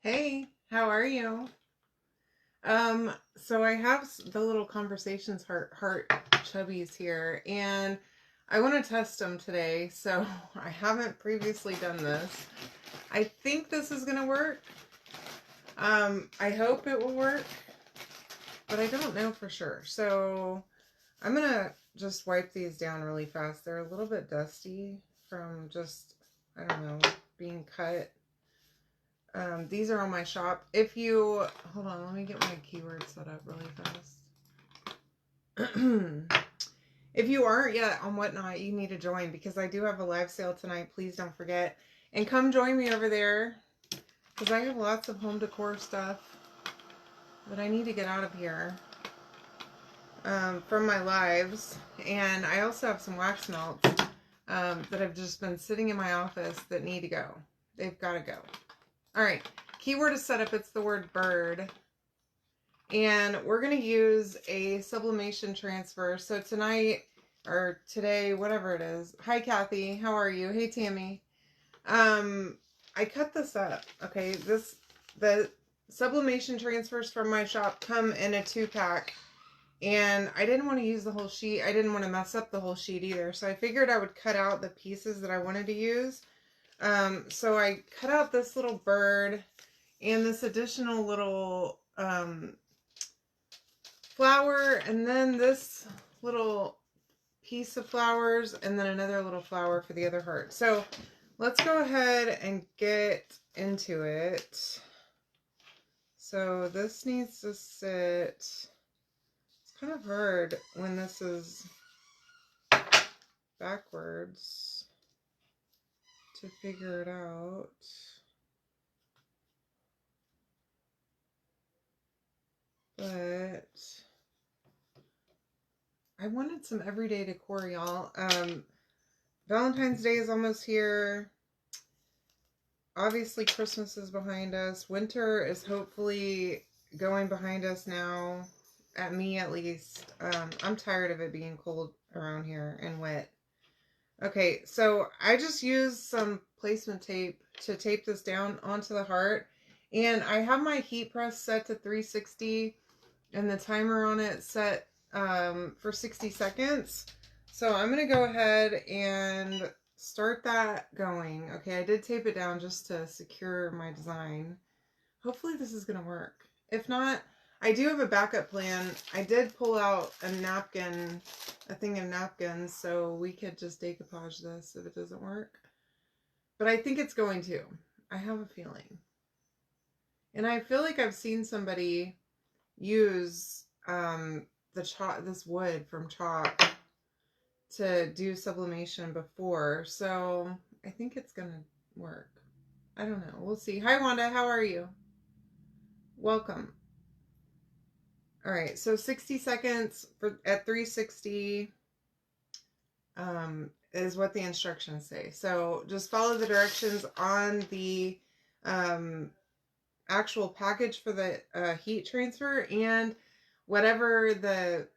Hey, how are you? So I have the little conversations heart chubbies here, and I want to test them today. So I haven't previously done this. I think this is gonna work. I hope it will work, but I don't know for sure. So I'm gonna just wipe these down really fast. They're a little bit dusty from just, I don't know, being cut. These are on my shop. If you, hold on, let me get my keyword set up really fast. If you aren't yet on Whatnot, you need to join because I do have a live sale tonight. Please don't forget. And come join me over there because I have lots of home decor stuff that I need to get out of here from my lives. And I also have some wax melts that have just been sitting in my office that need to go. They've got to go. All right. Keyword is set up. It's the word bird. And we're going to use a sublimation transfer. So tonight, or today, whatever it is. Hi, Kathy. How are you? Hey, Tammy. I cut this up. Okay, the sublimation transfers from my shop come in a 2-pack. And I didn't want to use the whole sheet. I didn't want to mess up the whole sheet either. So I figured I would cut out the pieces that I wanted to use. So I cut out this little bird and this additional little flower, and then this little piece of flowers, and then another little flower for the other heart. So let's go ahead and get into it. So this needs to sit. It's kind of hard when this is backwards to figure it out. But I wanted some everyday decor, y'all. Valentine's Day is almost here. Obviously, Christmas is behind us. Winter is hopefully going behind us now. At me, at least. I'm tired of it being cold around here and wet. Okay, so I just used some placement tape to tape this down onto the heart. And I have my heat press set to 360 and the timer on it set for 60 seconds. So I'm going to go ahead and start that going. Okay, I did tape it down just to secure my design. Hopefully this is going to work. If not, I do have a backup plan. I did pull out a napkin, a thing of napkins, so we could just decoupage this if it doesn't work. But I think it's going to. I have a feeling. And I feel like I've seen somebody use this wood from chalk to do sublimation before, so I think it's gonna work. I don't know. We'll see. Hi, Wanda. How are you? Welcome. All right. So 60 seconds at 360 is what the instructions say. So just follow the directions on the actual package for the heat transfer and whatever the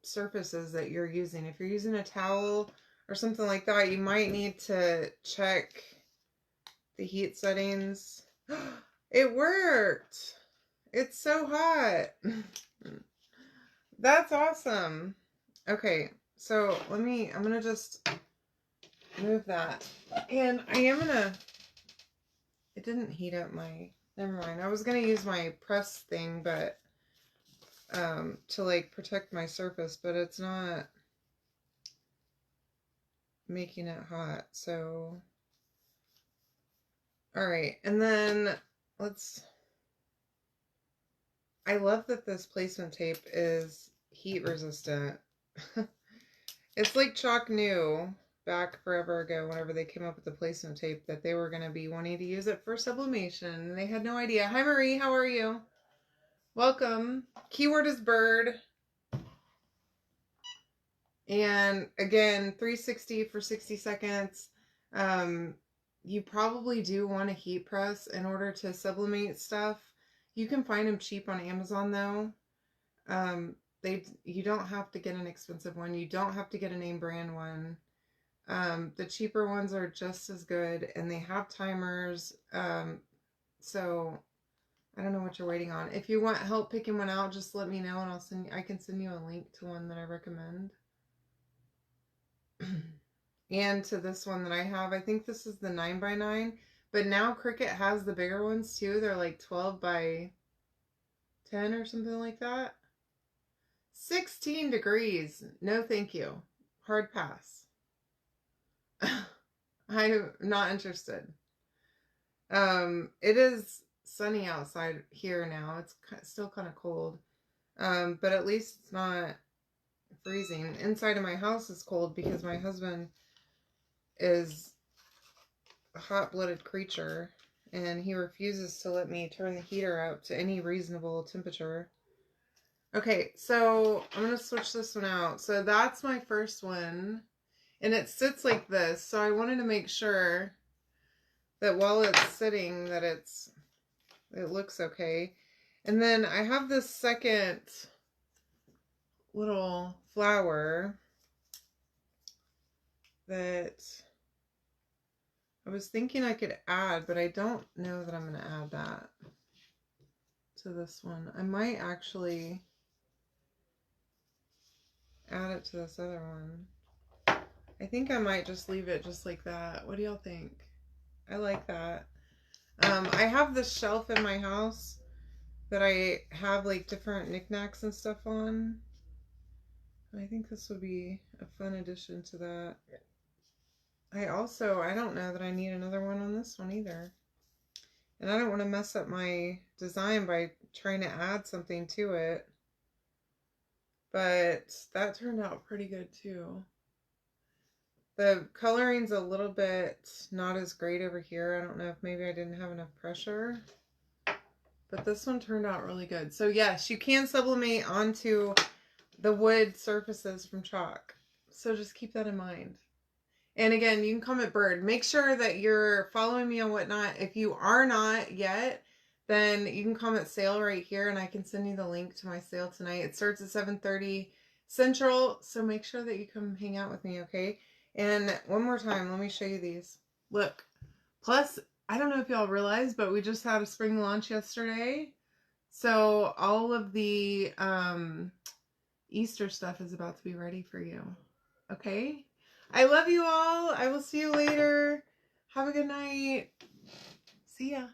surfaces that you're using. If you're using a towel or something like that, you might need to check the heat settings. It worked. It's so hot. That's awesome. Okay, so I'm gonna just move that. And it didn't heat up never mind. I was gonna use my press thing, but to like protect my surface, but it's not making it hot. So all right, and then I love that this placement tape is heat resistant. It's like Chalk knew back forever ago whenever they came up with the placement tape that they were going to be wanting to use it for sublimation. They had no idea. Hi Marie, how are you? Welcome. Keyword is bird. And again, 360 for 60 seconds. You probably do want a heat press in order to sublimate stuff. You can find them cheap on Amazon though. You don't have to get an expensive one. You don't have to get a name brand one. The cheaper ones are just as good, and they have timers. So I don't know what you're waiting on. If you want help picking one out, just let me know, and I can send you a link to one that I recommend. And to this one that I have. I think this is the 9x9, but now Cricut has the bigger ones too. They're like 12x10 or something like that. 16 degrees. No, thank you. Hard pass. I'm not interested. It is sunny outside here now. It's still kind of cold. But at least it's not freezing. Inside of my house is cold because my husband is a hot-blooded creature and he refuses to let me turn the heater up to any reasonable temperature. Okay, so I'm going to switch this one out. So that's my first one, and it sits like this. So I wanted to make sure that while it's sitting that it looks okay. And then I have this second little flower that I was thinking I could add, but I don't know that I'm going to add that to this one. I might actually add it to this other one. I think I might just leave it just like that. What do y'all think? I like that. I have this shelf in my house that I have like different knickknacks and stuff on. I think this would be a fun addition to that. I don't know that I need another one on this one either. And I don't want to mess up my design by trying to add something to it. But that turned out pretty good too. The coloring's a little bit not as great over here. I don't know if maybe I didn't have enough pressure. But this one turned out really good. So yes, you can sublimate onto the wood surfaces from chalk. So just keep that in mind. And again, you can comment bird. Make sure that you're following me on Whatnot. If you are not yet, then you can comment sale right here and I can send you the link to my sale tonight. It starts at 7:30 Central, so make sure that you come hang out with me, okay? And one more time, let me show you these. Look. Plus, I don't know if y'all realize, but we just had a spring launch yesterday. So all of the Easter stuff is about to be ready for you. Okay? I love you all. I will see you later. Have a good night. See ya.